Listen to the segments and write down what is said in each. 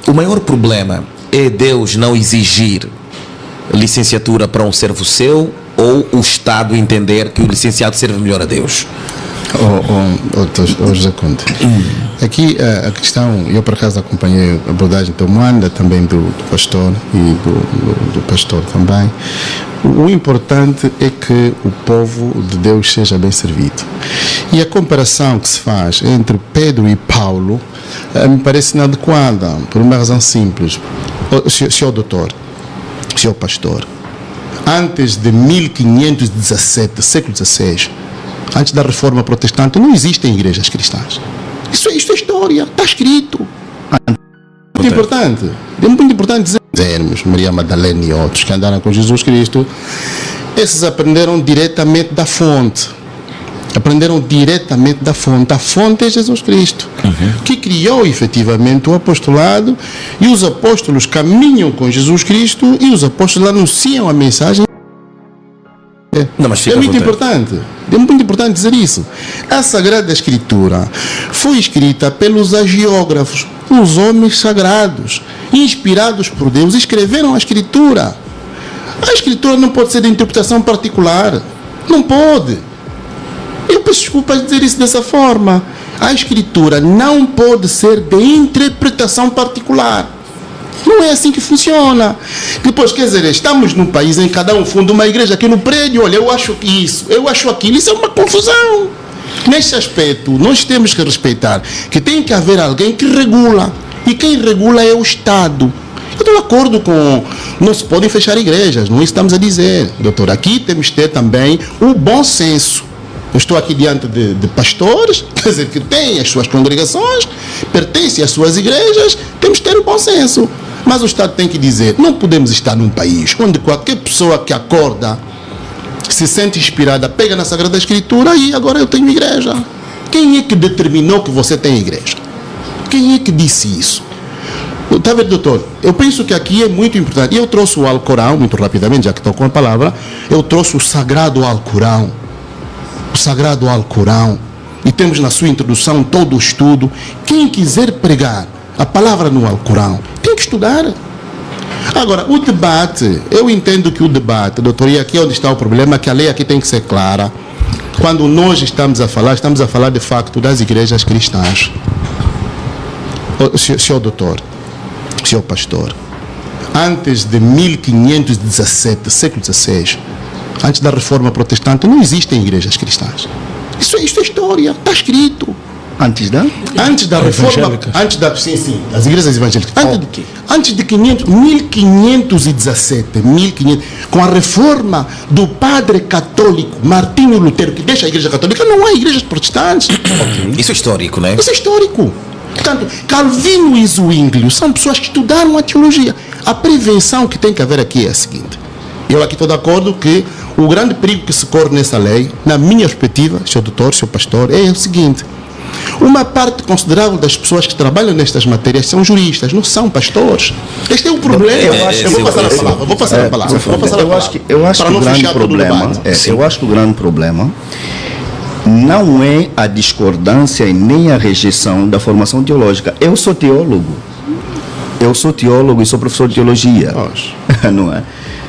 O maior problema é Deus não exigir licenciatura para um servo seu, ou o Estado entender que o licenciado serve melhor a Deus? José Conde, aqui a questão, eu por acaso acompanhei a abordagem do Moanda, também do pastor e do pastor também. O importante é que o povo de Deus seja bem servido. E a comparação que se faz entre Pedro e Paulo me parece inadequada, por uma razão simples. Senhor doutor, senhor pastor, antes de 1517, século XVI, antes da reforma protestante, não existem igrejas cristãs. Isso é história, está escrito. É muito importante dizermos, Maria Madalena e outros que andaram com Jesus Cristo, esses aprenderam diretamente da fonte. A fonte é Jesus Cristo, que criou efetivamente o apostolado, e os apóstolos caminham com Jesus Cristo e os apóstolos anunciam a mensagem. É muito importante dizer isso. A Sagrada Escritura foi escrita pelos hagiógrafos, os homens sagrados, inspirados por Deus, escreveram a Escritura. A Escritura não pode ser de interpretação particular. Não pode. Eu peço desculpa de dizer isso dessa forma. A Escritura não pode ser de interpretação particular. Não é assim que funciona. Depois, quer dizer, estamos num país em que cada um funda uma igreja aqui no prédio. Olha, eu acho isso, eu acho aquilo. Isso é uma confusão. Neste aspecto, nós temos que respeitar que tem que haver alguém que regula. E quem regula é o Estado. Eu estou de acordo com... Não se podem fechar igrejas, não é isso que estamos a dizer, doutor. Aqui temos que ter também o bom senso. Eu estou aqui diante de pastores, quer dizer, que têm as suas congregações, pertencem às suas igrejas, temos que ter o bom senso. Mas o Estado tem que dizer, não podemos estar num país onde qualquer pessoa que acorda, se sente inspirada, pega na Sagrada Escritura e agora eu tenho igreja. Quem é que determinou que você tem igreja? Quem é que disse isso? Está vendo, doutor? Eu penso que aqui é muito importante. E eu trouxe o Alcorão, muito rapidamente, já que estou com a palavra, eu trouxe o Sagrado Alcorão. O Sagrado Alcorão. E temos na sua introdução todo o estudo. Quem quiser pregar a palavra no Alcorão tem que estudar. Agora, o debate, eu entendo que o debate, doutor, e aqui é onde está o problema, que a lei aqui tem que ser clara. Quando nós estamos a falar de facto das igrejas cristãs. Senhor doutor, senhor pastor, antes de 1517, século XVI, antes da reforma protestante, não existem igrejas cristãs. Isso é história, está escrito. Antes da reforma, sim, as igrejas evangélicas. Antes de 1517, com a reforma do padre católico Martinho Lutero, que deixa a igreja católica, não há igrejas protestantes. Isso é histórico, não é? Isso é histórico. Portanto, Calvino e Zwinglio são pessoas que estudaram a teologia. A prevenção que tem que haver aqui é a seguinte. Eu aqui estou de acordo que o grande perigo que se corre nessa lei, na minha perspectiva, senhor doutor, senhor pastor, é o seguinte. Uma parte considerável das pessoas que trabalham nestas matérias são juristas, não são pastores. Este é o problema. Eu vou passar a palavra. Eu acho que o grande problema não é a discordância e nem a rejeição da formação teológica. Eu sou teólogo e sou professor de teologia. Não é?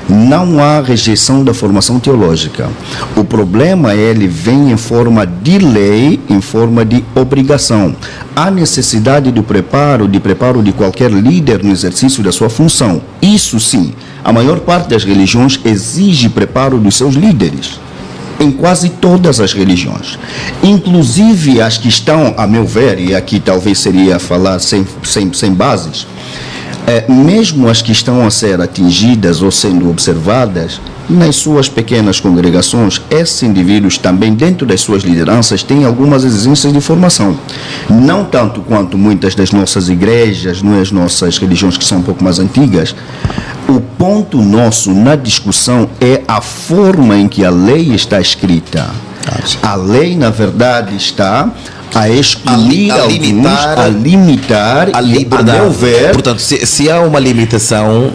Não há rejeição da formação teológica. O problema ele vem em forma de lei, em forma de obrigação. Há necessidade de preparo de qualquer líder no exercício da sua função. Isso sim, a maior parte das religiões exige preparo dos seus líderes. Em quase todas as religiões. Inclusive as que estão, a meu ver, e aqui talvez seria falar sem bases, mesmo as que estão a ser atingidas ou sendo observadas, nas suas pequenas congregações, esses indivíduos também, dentro das suas lideranças, têm algumas exigências de formação. Não tanto quanto muitas das nossas igrejas, não as nossas religiões que são um pouco mais antigas. O ponto nosso na discussão é a forma em que a lei está escrita. A lei, na verdade, está a excluir a limitar a liberdade. A meu ver, portanto, se há uma limitação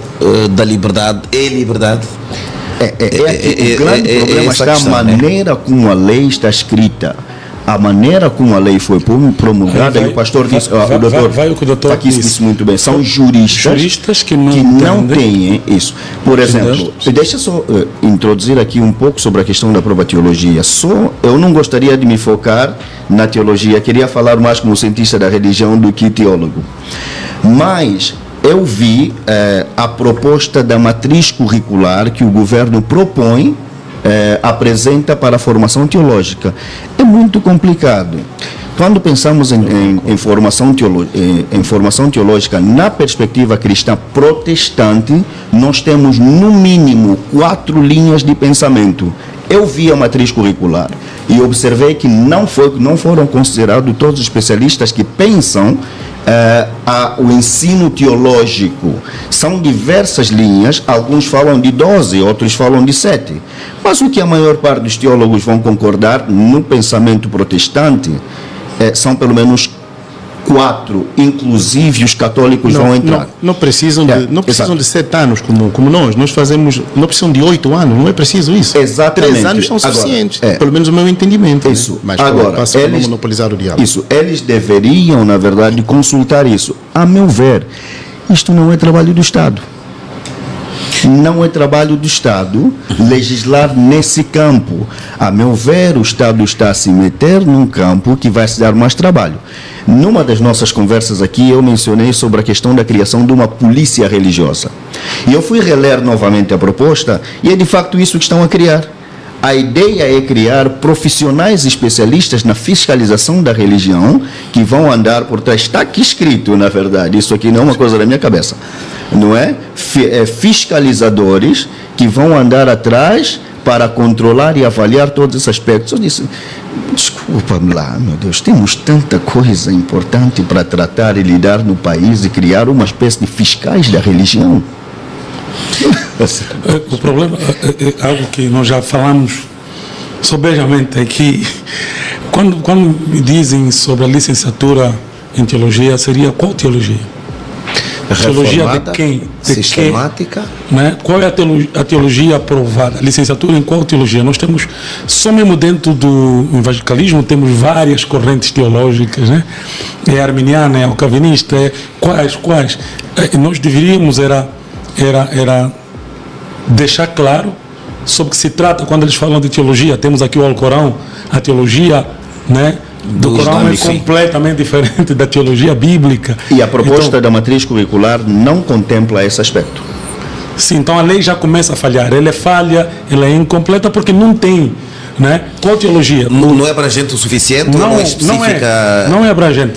da liberdade, é liberdade? O grande problema está a maneira como a lei está escrita. a maneira como a lei foi promulgada, e o pastor disse, o doutor disse muito bem, são juristas que não têm isso. Por exemplo, deixa só introduzir aqui um pouco sobre a questão da própria teologia. Eu não gostaria de me focar na teologia, queria falar mais como cientista da religião do que teólogo. Mas eu vi a proposta da matriz curricular que o governo propõe, apresenta para a formação teológica. É muito complicado. Quando pensamos em formação teológica na perspectiva cristã protestante, nós temos no mínimo 4 linhas de pensamento. Eu vi a matriz curricular e observei que não foram considerados todos os especialistas que pensam o ensino teológico. São diversas linhas, alguns falam de 12, outros falam de 7. Mas o que a maior parte dos teólogos vão concordar no pensamento protestante são pelo menos 4, inclusive os católicos vão entrar. Não precisam de 7 anos como nós fazemos, não precisam de 8 anos, não é preciso isso. Exatamente. 3 anos são suficientes, pelo menos o meu entendimento. Isso. Né? Mas agora, eles monopolizar o diálogo. Isso, eles deveriam, na verdade, consultar isso. A meu ver, isto não é trabalho do Estado. Não é trabalho do Estado legislar nesse campo. A meu ver, o Estado está a se meter num campo que vai se dar mais trabalho. Numa das nossas conversas aqui, eu mencionei sobre a questão da criação de uma polícia religiosa. E eu fui reler novamente a proposta, e é de facto isso que estão a criar. A ideia é criar profissionais especialistas na fiscalização da religião, que vão andar por trás. Está aqui escrito, na verdade, isso aqui não é uma coisa da minha cabeça. Não é? Fiscalizadores que vão andar atrás para controlar e avaliar todos esses aspectos. Eu disse, desculpa-me lá, meu Deus, temos tanta coisa importante para tratar e lidar no país e criar uma espécie de fiscais da religião. O problema é algo que nós já falamos sobejamente aqui. Quando me dizem sobre a licenciatura em teologia, seria qual teologia? Teologia de quem? Sistemática? Né? Qual é a teologia aprovada? A licenciatura em qual teologia? Nós temos, só mesmo dentro do evangelicalismo, temos várias correntes teológicas, né? É arminiana, é o calvinista, quais? Nós deveríamos era deixar claro sobre o que se trata quando eles falam de teologia. Temos aqui o Alcorão, a teologia, né, do Corão é completamente diferente da teologia bíblica. E a proposta da matriz curricular não contempla esse aspecto. Sim, então a lei já começa a falhar. Ela é falha, ela é incompleta porque não tem, né? Qual teologia? Não é abrangente o suficiente? Não é específica? Não é abrangente.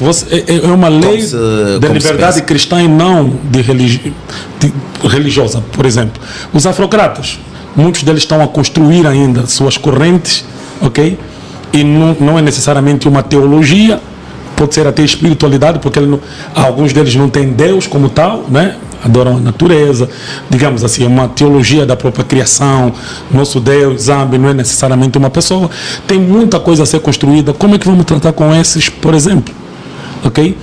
É uma lei de liberdade cristã e não de religiosa. Por exemplo, os afrocratas, muitos deles estão a construir ainda suas correntes, ok? E não é necessariamente uma teologia, pode ser até espiritualidade, porque alguns deles não têm Deus como tal, né? Adoram a natureza, digamos assim, é uma teologia da própria criação. Nosso Deus, Zambi, não é necessariamente uma pessoa. Tem muita coisa a ser construída. Como é que vamos tratar com esses, por exemplo? Ok?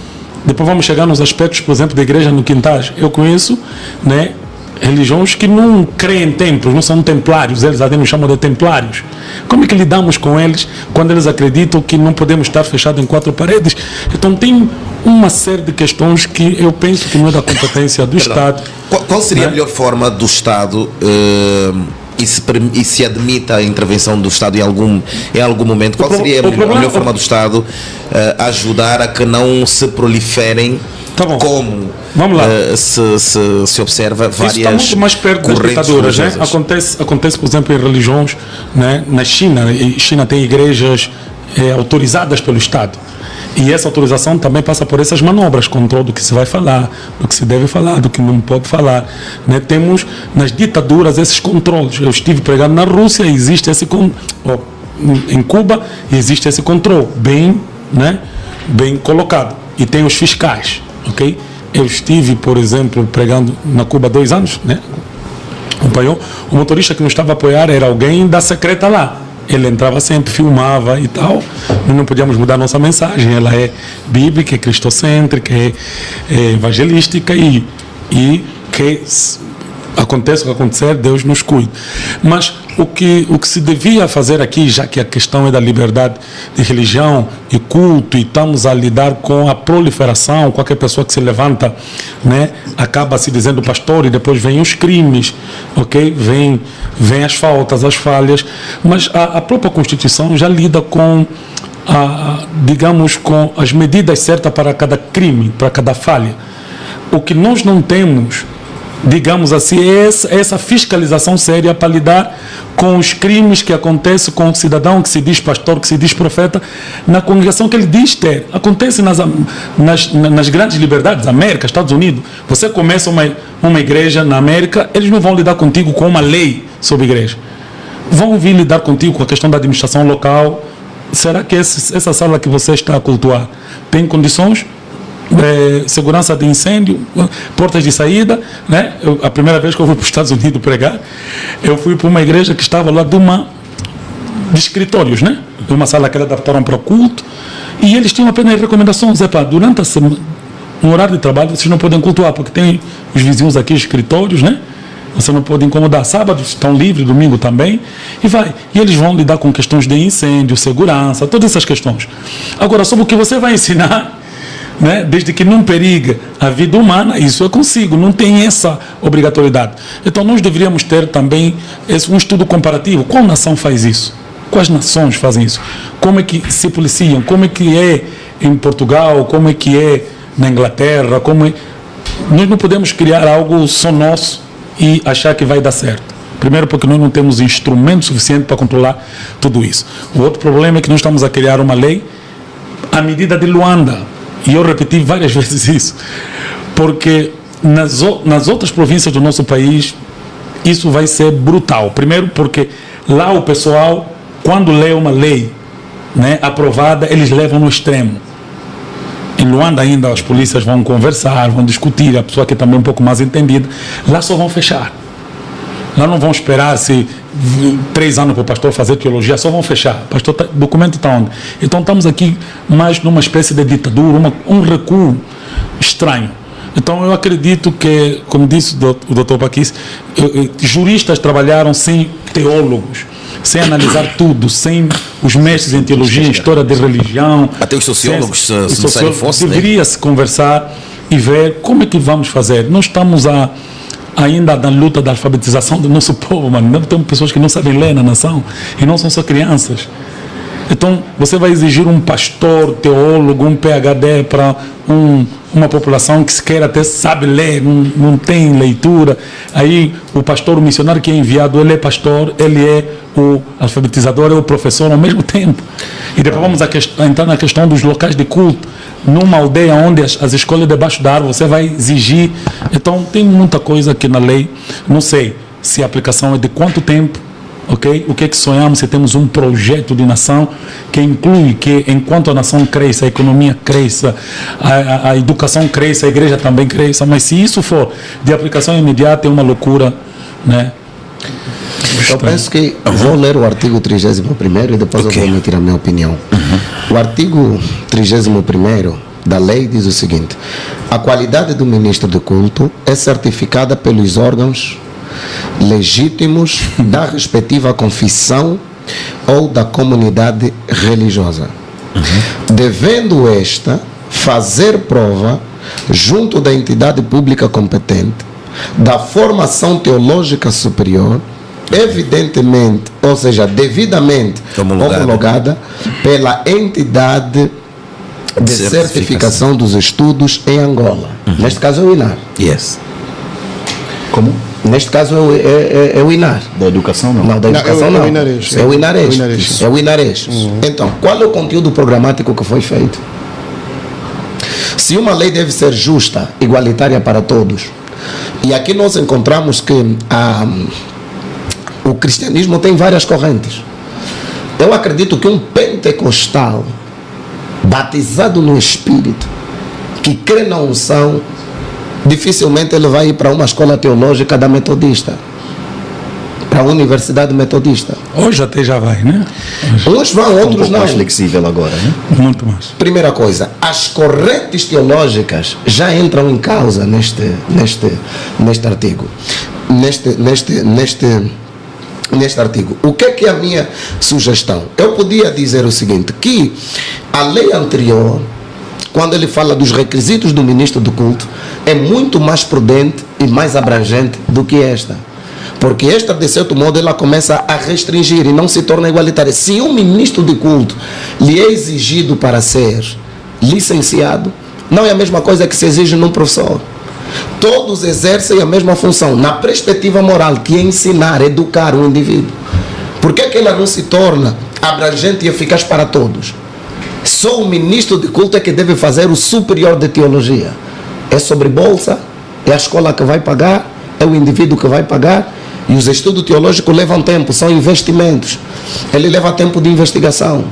Depois vamos chegar nos aspectos, por exemplo, da igreja no Quintais. Eu conheço, né, religiões que não creem em templos, não são templários, eles até nos chamam de templários. Como é que lidamos com eles quando eles acreditam que não podemos estar fechados em 4 paredes? Então tem uma série de questões que eu penso que não é da competência do Estado. Qual seria a melhor forma do Estado e se admita a intervenção do Estado em algum momento? Qual seria a melhor forma do Estado ajudar a que não se proliferem? Tá bom. Como vamos lá. Se observa várias isso está muito mais perto das ditaduras, né? Acontece, por exemplo, em religiões, né? Na China. E China tem igrejas autorizadas pelo Estado. E essa autorização também passa por essas manobras, controle do que se vai falar, do que se deve falar, do que não pode falar, né? Temos nas ditaduras esses controles. Eu estive pregando na Rússia, existe esse em Cuba existe esse controle bem, né? Bem colocado. E tem os fiscais. Ok? Eu estive, por exemplo, pregando na Cuba 2 anos, né? Acompanhou? O motorista que nos estava a apoiar era alguém da secreta lá. Ele entrava sempre, filmava e tal. Nós não podíamos mudar a nossa mensagem. Ela é bíblica, é cristocêntrica, é evangelística e que Acontece o que acontecer, Deus nos cuide. Mas o que se devia fazer aqui, já que a questão é da liberdade de religião e culto, e estamos a lidar com a proliferação, qualquer pessoa que se levanta, né, acaba se dizendo pastor, e depois vem os crimes, ok? Vem as faltas, as falhas, mas a própria Constituição já lida com, digamos, com as medidas certas para cada crime, para cada falha. O que nós não temos, digamos assim, é essa fiscalização séria para lidar com os crimes que acontecem com o cidadão que se diz pastor, que se diz profeta, na congregação que ele diz ter. Acontece nas grandes liberdades, América, Estados Unidos. Você começa uma igreja na América, eles não vão lidar contigo com uma lei sobre igreja. Vão vir lidar contigo com a questão da administração local. Será que essa sala que você está a cultuar tem condições? Segurança de incêndio, portas de saída, né? A primeira vez que eu fui para os Estados Unidos pregar, eu fui para uma igreja que estava lá de escritórios, né? De uma sala que eles adaptaram para o culto, e eles tinham apenas recomendações: durante a semana, no horário de trabalho vocês não podem cultuar, porque tem os vizinhos aqui, escritórios, né? Você não pode incomodar. Sábados estão livres, domingo também, e eles vão lidar com questões de incêndio, segurança, todas essas questões. Agora, sobre o que você vai ensinar, né, desde que não periga a vida humana, isso é consigo, não tem essa obrigatoriedade. Então nós deveríamos ter também um estudo comparativo. Qual nação faz isso? Quais nações fazem isso? Como é que se policiam? Como é que é em Portugal? Como é que é na Inglaterra? Nós não podemos criar algo só nosso e achar que vai dar certo. Primeiro, porque nós não temos instrumento suficiente para controlar tudo isso. O outro problema é que nós estamos a criar uma lei à medida de Luanda. E eu repeti várias vezes isso, porque nas outras províncias do nosso país isso vai ser brutal. Primeiro porque lá o pessoal, quando lê uma lei, né, aprovada, eles levam no extremo. Em Luanda ainda as polícias vão conversar, vão discutir, a pessoa que é também um pouco mais entendida, lá só vão fechar. Lá não vão esperar 3 anos para o pastor fazer teologia, só vão fechar. Pastor, o documento está onde? Então estamos aqui mais numa espécie de ditadura, um recuo estranho. Então eu acredito que, como disse o doutor Paquis, juristas trabalharam sem teólogos, sem analisar tudo, sem os mestres em teologia, história de religião. Até os sociólogos, se fosse, deveria-se conversar e ver como é que vamos fazer. Nós estamos ainda na luta da alfabetização do nosso povo, mano. Não temos pessoas que não sabem ler na nação, e não são só crianças. Então, você vai exigir um pastor, teólogo, um PhD para uma população que sequer até sabe ler, não tem leitura. Aí, o pastor, o missionário que é enviado, ele é pastor, ele é o alfabetizador, é o professor ao mesmo tempo. E depois vamos entrar na questão dos locais de culto. Numa aldeia onde as escolas debaixo da árvore, você vai exigir. Então, tem muita coisa aqui na lei. Não sei se a aplicação é de quanto tempo, ok? O que é que sonhamos se temos um projeto de nação que inclui que, enquanto a nação cresça, a economia cresça, a educação cresça, a igreja também cresça. Mas se isso for de aplicação imediata, é uma loucura, né? Eu penso que vou ler o artigo 31º e depois eu vou emitir a minha opinião. O artigo 31º da lei diz o seguinte: a qualidade do ministro de culto é certificada pelos órgãos legítimos da respectiva confissão ou da comunidade religiosa, devendo esta fazer prova junto da entidade pública competente da formação teológica superior, evidentemente, ou seja, devidamente homologada pela entidade de certificação dos estudos em Angola. Neste caso é o INAR. Yes. Como? Neste caso é o INAR. Da educação não? Não, da educação não. É o INARES. É o INARES. É o INARES. Então, qual é o conteúdo programático que foi feito? Se uma lei deve ser justa, igualitária para todos, e aqui nós encontramos que o cristianismo tem várias correntes. Eu acredito que um pentecostal batizado no Espírito, que crê na unção, dificilmente ele vai ir para uma escola teológica da Metodista, para a Universidade Metodista. Hoje até já vai, né? Uns vão, outros não. Mais flexível agora, né? Muito mais. Primeira coisa, as correntes teológicas já entram em causa neste artigo. neste artigo. O que é a minha sugestão? Eu podia dizer o seguinte, que a lei anterior, quando ele fala dos requisitos do ministro do culto, é muito mais prudente e mais abrangente do que esta. Porque esta, de certo modo, ela começa a restringir e não se torna igualitária. Se um ministro de culto lhe é exigido para ser licenciado, não é a mesma coisa que se exige num professor. Todos exercem a mesma função, na perspectiva moral, que é ensinar, educar o indivíduo. Por que ela não se torna abrangente e eficaz para todos? Só o ministro de culto é que deve fazer o superior de teologia. É sobre bolsa, é a escola que vai pagar, é o indivíduo que vai pagar. E os estudos teológicos levam tempo, são investimentos. Ele leva tempo de investigação.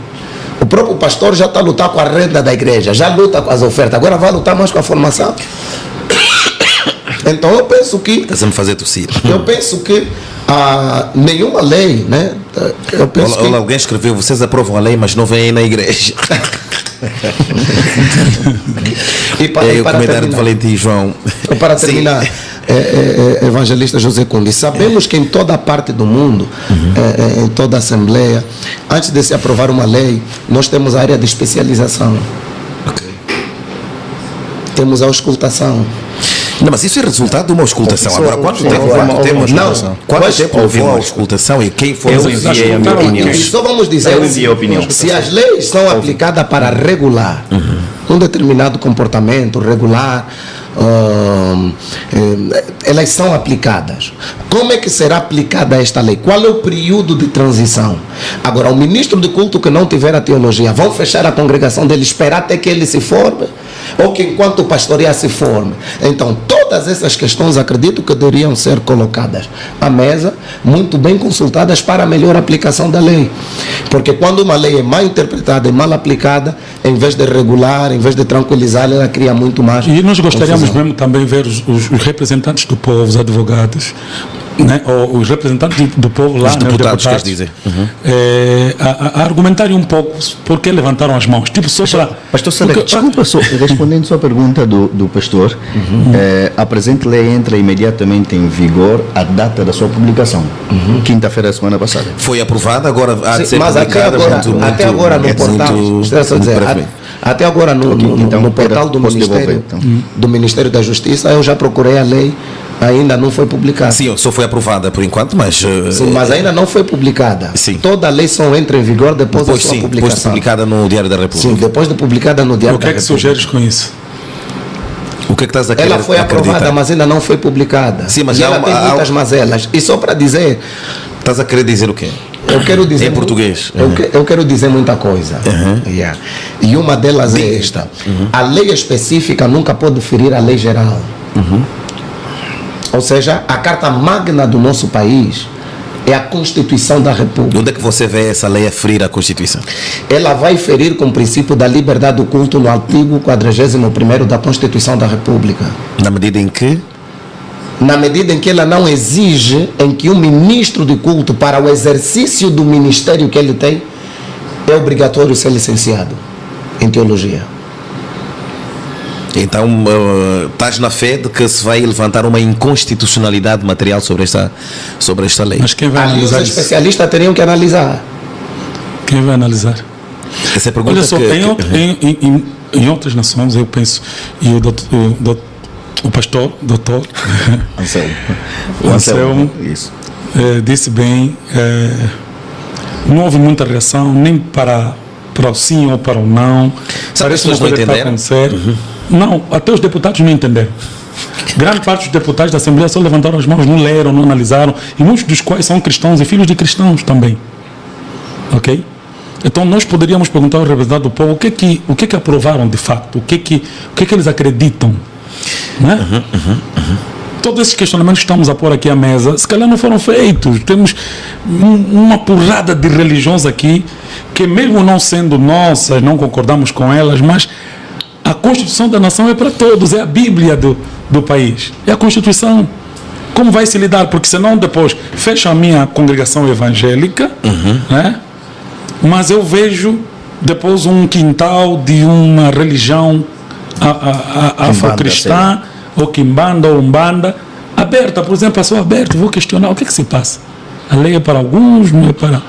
O próprio pastor já está a lutar com a renda da igreja, já luta com as ofertas, agora vai lutar mais com a formação. Então eu penso que... Está-me fazer tossir. Eu penso que nenhuma lei, né? Eu penso que... Alguém escreveu, vocês aprovam a lei, mas não vêm na igreja. E o comentário de Valentim João. Para terminar, evangelista José Conde, sabemos que em toda parte do mundo, em toda a Assembleia, antes de se aprovar uma lei, nós temos a área de especialização. Okay. Temos a auscultação. Não, mas isso é resultado de uma auscultação. Agora, quanto tempo levou a auscultação e quem foi eu enviei a minha opinião? E só vamos dizer, se as leis são aplicadas para regular um determinado comportamento, regular, elas são aplicadas. Como é que será aplicada esta lei? Qual é o período de transição? Agora, o ministro de culto que não tiver a teologia, vão fechar a congregação dele, esperar até que ele se forme? Ou que enquanto o pastorear se forme? Então, todas essas questões acredito que deveriam ser colocadas à mesa, muito bem consultadas para a melhor aplicação da lei. Porque quando uma lei é mal interpretada e mal aplicada, em vez de regular, em vez de tranquilizar, ela cria muito mais. E nós gostaríamos mesmo também ver os representantes do povo, os advogados, né, ou os representantes do povo lá, os deputados, quer dizer, a argumentarem um pouco por que levantaram as mãos. Tipo, só para... Pastor Sadek, desculpa, respondendo sua pergunta do pastor, a presente lei entra imediatamente em vigor a data da sua publicação, quinta-feira da semana passada. Foi aprovada, agora há de ser mas publicada. Até agora no portal, até agora no portal do Ministério da Justiça, eu já procurei a lei, ainda não foi publicada. Sim, só foi aprovada por enquanto, mas... Sim, mas ainda não foi publicada. Sim. Toda a lei só entra em vigor depois da sua publicação. Depois de publicada no Diário da República. Sim, depois de publicada no Diário da República. O que é que sugeres com isso? O que é que estás a querer? Ela foi aprovada, mas ainda não foi publicada. Sim, mas e ela tem muitas mazelas. E só para dizer... Estás a querer dizer o quê? Eu quero dizer... Em português. Eu quero dizer muita coisa. E uma delas é esta. A lei específica nunca pode ferir a lei geral. Ou seja, a carta magna do nosso país é a Constituição da República. Onde é que você vê essa lei a ferir a Constituição? Ela vai ferir com o princípio da liberdade do culto no artigo 41º da Constituição da República. Na medida em que? Na medida em que ela não exige em que um ministro de culto, para o exercício do ministério que ele tem, é obrigatório ser licenciado em teologia. Então, estás na fé de que se vai levantar uma inconstitucionalidade material sobre esta lei? Mas quem vai analisar os especialistas teriam que analisar. Quem vai analisar? Essa é a pergunta. Olha só, em outras nações, eu penso, e o pastor, doutor Anselmo isso. Disse bem, não houve muita reação, nem para o sim ou para o não. Parece uma coisa que está a acontecer. Não, até os deputados não entenderam. Grande parte dos deputados da Assembleia só levantaram as mãos, não leram, não analisaram, e muitos dos quais são cristãos e filhos de cristãos também. Ok? Então nós poderíamos perguntar ao representante do povo o que é que aprovaram de fato, o que é que eles acreditam, né? Todos esses questionamentos que estamos a pôr aqui à mesa, se calhar não foram feitos. Temos uma porrada de religiões aqui que, mesmo não sendo nossas, não concordamos com elas, mas a Constituição da nação é para todos, é a Bíblia do país, é a Constituição. Como vai se lidar? Porque senão depois fecha a minha congregação evangélica, né? Mas eu vejo depois um quintal de uma religião afrocristã, ou quimbanda ou umbanda, aberta, por exemplo, a sua aberta, vou questionar o que se passa. A lei é para alguns, não é para...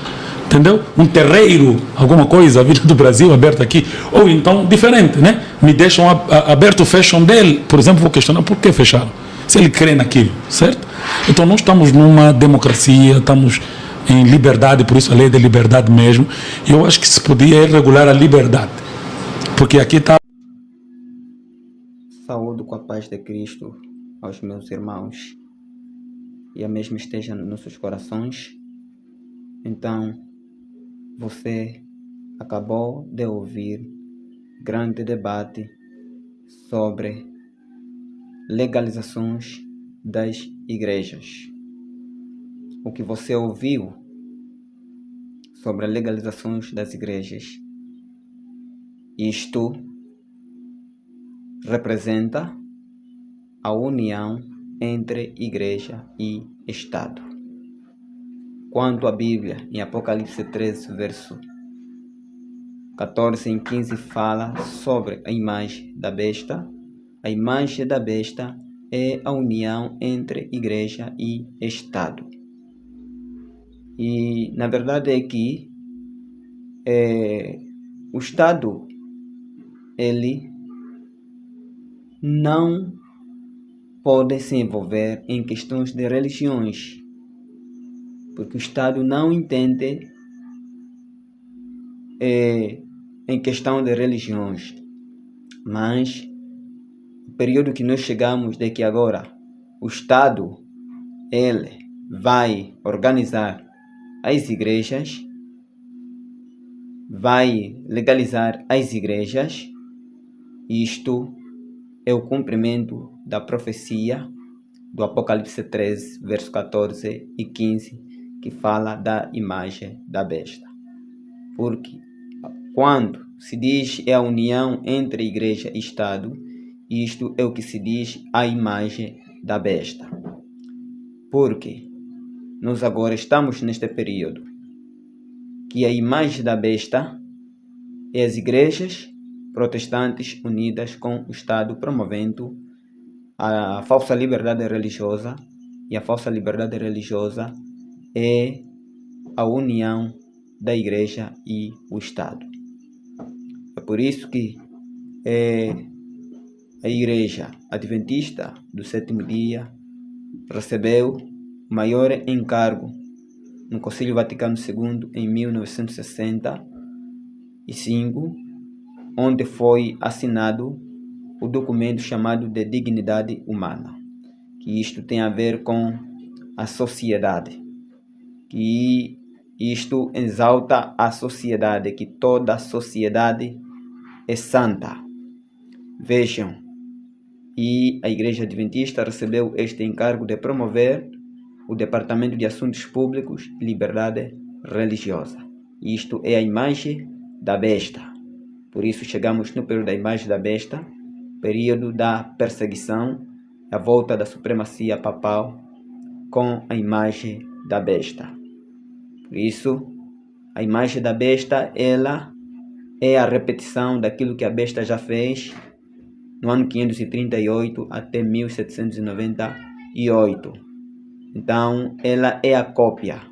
Entendeu? Um terreiro, alguma coisa, a vida do Brasil aberta aqui. Ou então, diferente, né? Me deixam aberto, fecham dele. Por exemplo, vou questionar por que fecharam. Se ele crê naquilo, certo? Então, nós estamos numa democracia, estamos em liberdade, por isso a lei é de liberdade mesmo. E eu acho que se podia regular a liberdade. Porque aqui está... Saúdo com a paz de Cristo aos meus irmãos e a mesma esteja nos nossos corações. Então, você acabou de ouvir grande debate sobre legalizações das igrejas. O que você ouviu sobre as legalizações das igrejas, isto representa a união entre igreja e Estado. Quanto à Bíblia, em Apocalipse 13, verso 14 e 15, fala sobre a imagem da besta. A imagem da besta é a união entre igreja e Estado. E, na verdade, é que o Estado, ele não pode se envolver em questões de religiões, porque o Estado não entende em questão de religiões. Mas o período que nós chegamos de que agora o Estado ele vai organizar as igrejas, vai legalizar as igrejas. Isto é o cumprimento da profecia do Apocalipse 13, verso 14 e 15, que fala da imagem da besta. Porque quando se diz é a união entre igreja e Estado, isto é o que se diz a imagem da besta. Porque nós agora estamos neste período que a imagem da besta é as igrejas protestantes unidas com o Estado, promovendo a falsa liberdade religiosa, e a falsa liberdade religiosa é a união da igreja e o Estado. É por isso que a Igreja Adventista do Sétimo Dia recebeu o maior encargo no Concílio Vaticano II em 1965, onde foi assinado o documento chamado de Dignidade Humana, que isto tem a ver com a sociedade, que isto exalta a sociedade, que toda a sociedade é santa. Vejam, e a Igreja Adventista recebeu este encargo de promover o Departamento de Assuntos Públicos e Liberdade Religiosa. Isto é a imagem da besta. Por isso chegamos no período da imagem da besta, período da perseguição, a volta da supremacia papal com a imagem da besta. Por isso, a imagem da besta, ela é a repetição daquilo que a besta já fez no ano 538 até 1798. Então, ela é a cópia.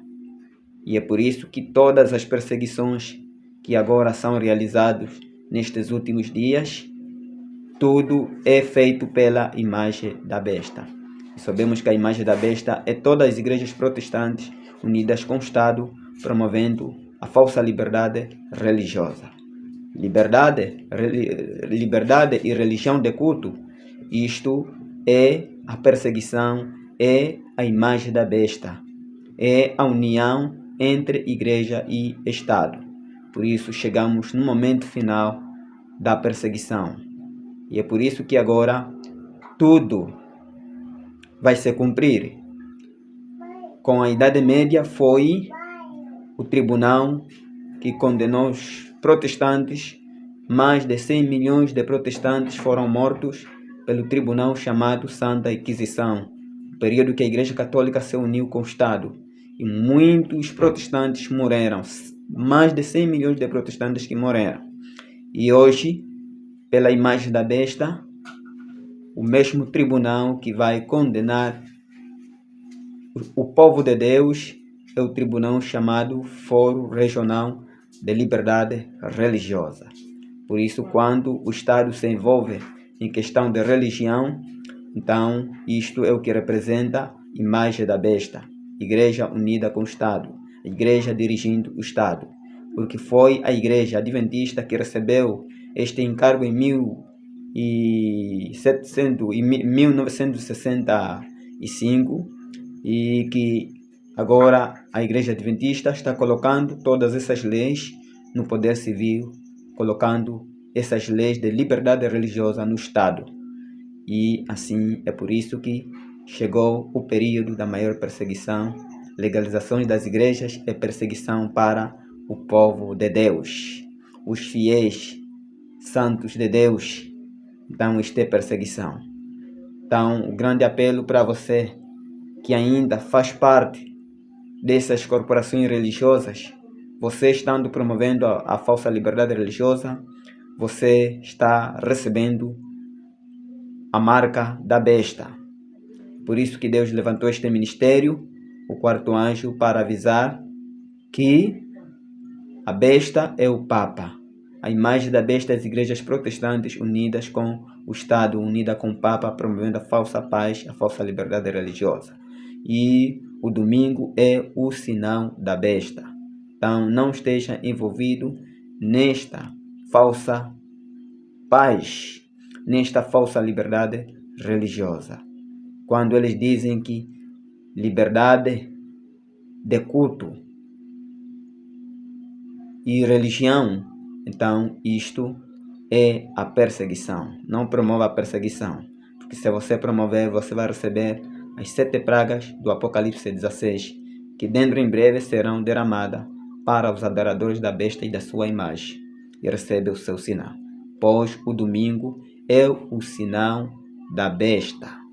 E é por isso que todas as perseguições que agora são realizadas nestes últimos dias, tudo é feito pela imagem da besta. E sabemos que a imagem da besta é todas as igrejas protestantes unidas com o Estado, promovendo a falsa liberdade religiosa. Liberdade e religião de culto, isto é a perseguição, é a imagem da besta, é a união entre igreja e Estado. Por isso chegamos no momento final da perseguição. E é por isso que agora tudo vai se cumprir. Com a Idade Média foi o tribunal que condenou os protestantes. Mais de 100 milhões de protestantes foram mortos pelo tribunal chamado Santa Inquisição, período que a Igreja Católica se uniu com o Estado. E muitos protestantes morreram, mais de 100 milhões de protestantes que morreram. E hoje, pela imagem da besta, o mesmo tribunal que vai condenar o povo de Deus é o tribunal chamado Fórum Regional de Liberdade Religiosa. Por isso, quando o Estado se envolve em questão de religião, então isto é o que representa a imagem da besta, Igreja unida com o Estado, a Igreja dirigindo o Estado, porque foi a Igreja Adventista que recebeu este encargo em 1965 e que agora a Igreja Adventista está colocando todas essas leis no poder civil, colocando essas leis de liberdade religiosa no Estado. E assim é por isso que chegou o período da maior perseguição. Legalizações das igrejas é perseguição para o povo de Deus, os fiéis santos de Deus. Então isto é perseguição. Então o grande apelo para você que ainda faz parte dessas corporações religiosas, você estando promovendo a falsa liberdade religiosa, você está recebendo a marca da besta. Por isso que Deus levantou este ministério, o quarto anjo, para avisar que a besta é o Papa. A imagem da besta é as igrejas protestantes unidas com o Estado, unida com o Papa, promovendo a falsa paz, a falsa liberdade religiosa. E o domingo é o sinal da besta. Então não esteja envolvido nesta falsa paz, nesta falsa liberdade religiosa. Quando eles dizem que liberdade de culto e religião, então isto é a perseguição. Não promova a perseguição, porque se você promover, você vai receber as 7 pragas do Apocalipse 16, que dentro em breve serão derramadas para os adoradores da besta e da sua imagem, e recebe o seu sinal. Pois o domingo é o sinal da besta.